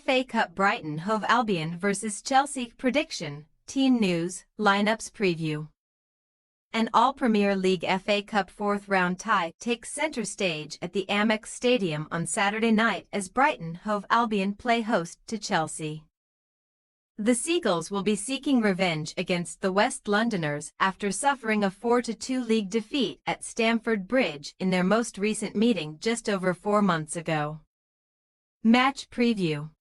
FA Cup Brighton Hove Albion vs Chelsea prediction, team news, lineups preview. An All-Premier League FA Cup fourth-round tie takes centre stage at the Amex Stadium on Saturday night as Brighton Hove Albion play host to Chelsea. The Seagulls will be seeking revenge against the West Londoners after suffering a 4-2 league defeat at Stamford Bridge in their most recent meeting just over 4 months ago. Match preview.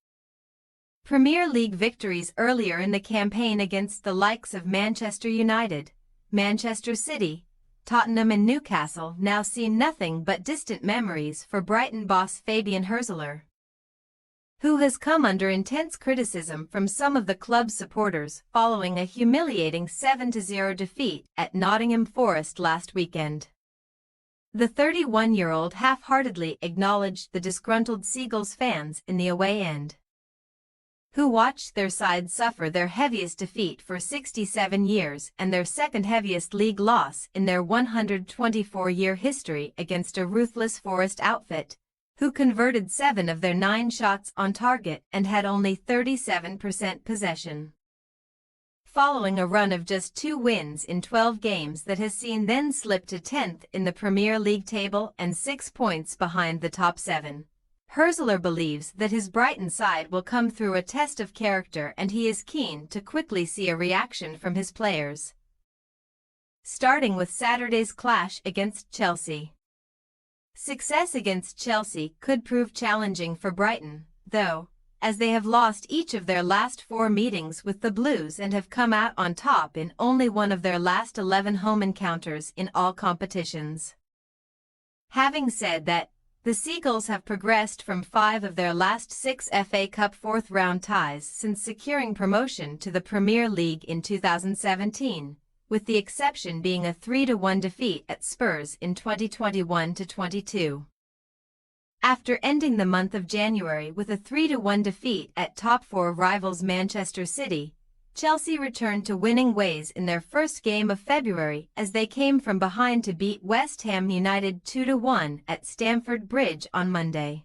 Premier League victories earlier in the campaign against the likes of Manchester United, Manchester City, Tottenham and Newcastle now seem nothing but distant memories for Brighton boss Fabian Hürzeler, who has come under intense criticism from some of the club's supporters following a humiliating 7-0 defeat at Nottingham Forest last weekend. The 31-year-old half-heartedly acknowledged the disgruntled Seagulls fans in the away end, who watched their side suffer their heaviest defeat for 67 years and their second-heaviest league loss in their 124-year history against a ruthless Forest outfit, who converted 7 of their 9 shots on target and had only 37% possession. Following a run of just 2 wins in 12 games that has seen them slip to 10th in the Premier League table and 6 points behind the top 7. Hürzeler believes that his Brighton side will come through a test of character and he is keen to quickly see a reaction from his players. Starting with Saturday's clash against Chelsea. Success against Chelsea could prove challenging for Brighton, though, as they have lost each of their last 4 meetings with the Blues and have come out on top in only one of their last 11 home encounters in all competitions. Having said that, the Seagulls have progressed from 5 of their last 6 FA Cup fourth-round ties since securing promotion to the Premier League in 2017, with the exception being a 3-1 defeat at Spurs in 2021-22. After ending the month of January with a 3-1 defeat at top 4 rivals Manchester City, Chelsea returned to winning ways in their first game of February as they came from behind to beat West Ham United 2-1 at Stamford Bridge on Monday.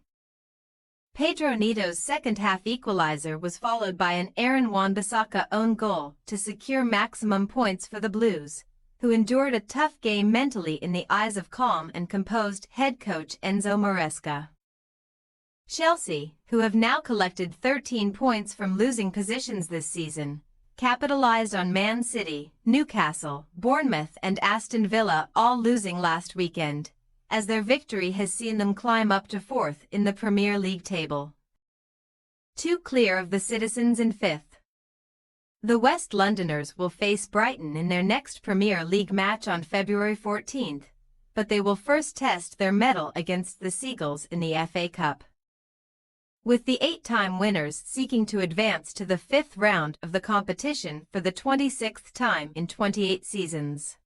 Pedro Neto's second-half equalizer was followed by an Aaron Wan-Bissaka own goal to secure maximum points for the Blues, who endured a tough game mentally in the eyes of calm and composed head coach Enzo Maresca. Chelsea, who have now collected 13 points from losing positions this season, capitalized on Man City, Newcastle, Bournemouth and Aston Villa all losing last weekend, as their victory has seen them climb up to 4th in the Premier League table, 2 clear of the Citizens in 5th. The West Londoners will face Brighton in their next Premier League match on February 14th, but they will first test their mettle against the Seagulls in the FA Cup, with the 8-time winners seeking to advance to the 5th round of the competition for the 26th time in 28 seasons.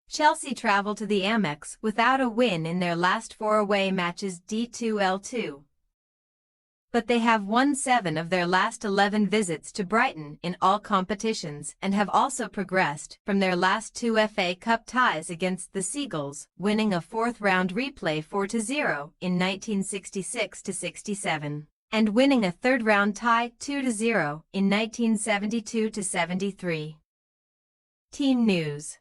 Chelsea travel to the Amex without a win in their last 4 away matches D2L2. But they have won 7 of their last 11 visits to Brighton in all competitions and have also progressed from their last 2 FA Cup ties against the Seagulls, winning a 4th-round replay 4-0 in 1966-67, and winning a 3rd-round tie 2-0 in 1972-73. Team news.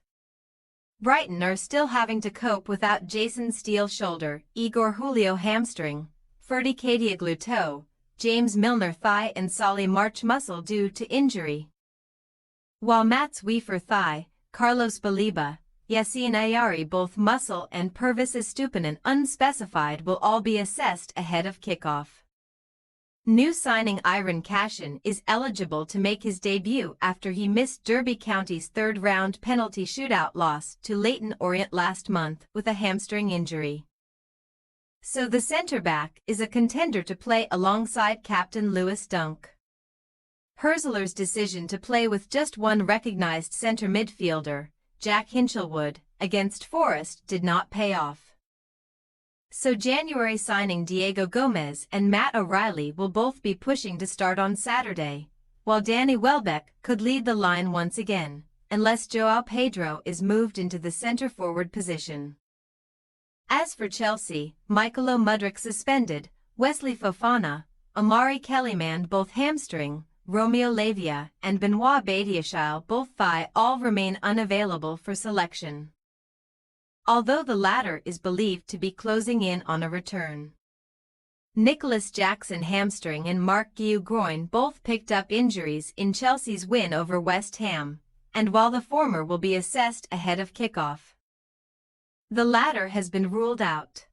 Brighton are still having to cope without Jason Steele shoulder, Igor Julio hamstring, Ferdy Kadioglu toe, James Milner thigh and Solly March muscle due to injury, while Mats Wiefer thigh, Carlos Baliba, Yassine Ayari both muscle and Pervis Estupinan unspecified will all be assessed ahead of kickoff. New signing Iron Cashin is eligible to make his debut after he missed Derby County's 3rd-round penalty shootout loss to Leyton Orient last month with a hamstring injury. So the centre-back is a contender to play alongside captain Lewis Dunk. Hürzeler's decision to play with just one recognised centre midfielder, Jack Hinchelwood, against Forest did not pay off. So January signing Diego Gomez and Matt O'Reilly will both be pushing to start on Saturday, while Danny Welbeck could lead the line once again, unless João Pedro is moved into the centre-forward position. As for Chelsea, Michailo Mudryk suspended, Wesley Fofana, Amari Kellyman both hamstring, Romeo Lavia and Benoit Badiashile both thigh all remain unavailable for selection, although the latter is believed to be closing in on a return. Nicholas Jackson hamstring and Mark Guiu groin both picked up injuries in Chelsea's win over West Ham, and while the former will be assessed ahead of kickoff, the latter has been ruled out.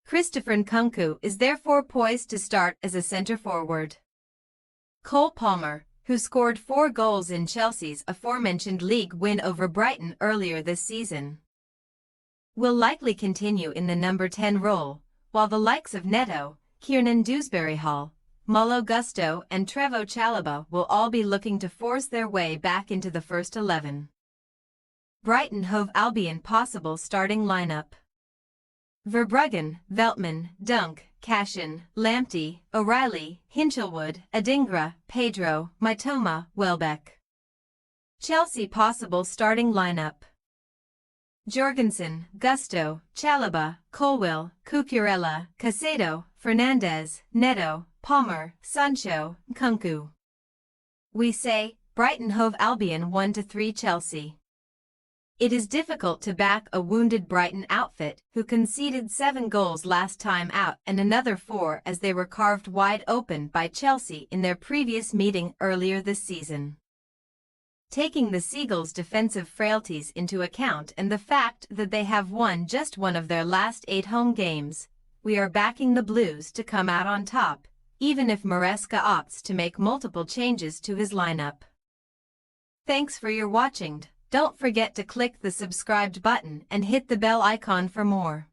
Christopher Nkunku is therefore poised to start as a centre-forward. Cole Palmer, who scored 4 goals in Chelsea's aforementioned league win over Brighton earlier this season, will likely continue in the number 10 role, while the likes of Neto, Kiernan Dewsbury-Hall, Malo Gusto and Trevoh Chalobah will all be looking to force their way back into the first 11. Brighton Hove Albion possible starting lineup: Verbruggen, Veltman, Dunk, Cashin, Lamptey, O'Reilly, Hinchelwood, Adingra, Pedro, Mitoma, Welbeck. Chelsea possible starting lineup: Jorgensen, Gusto, Chalobah, Colwill, Cucurella, Caicedo, Fernandez, Neto, Palmer, Sancho, Nkunku. We say, Brighton Hove Albion 1-3 Chelsea. It is difficult to back a wounded Brighton outfit who conceded 7 goals last time out and another 4 as they were carved wide open by Chelsea in their previous meeting earlier this season. Taking the Seagulls' defensive frailties into account and the fact that they have won just one of their last 8 home games, we are backing the Blues to come out on top, even if Maresca opts to make multiple changes to his lineup. Thanks for your watching. Don't forget to click the subscribed button and hit the bell icon for more.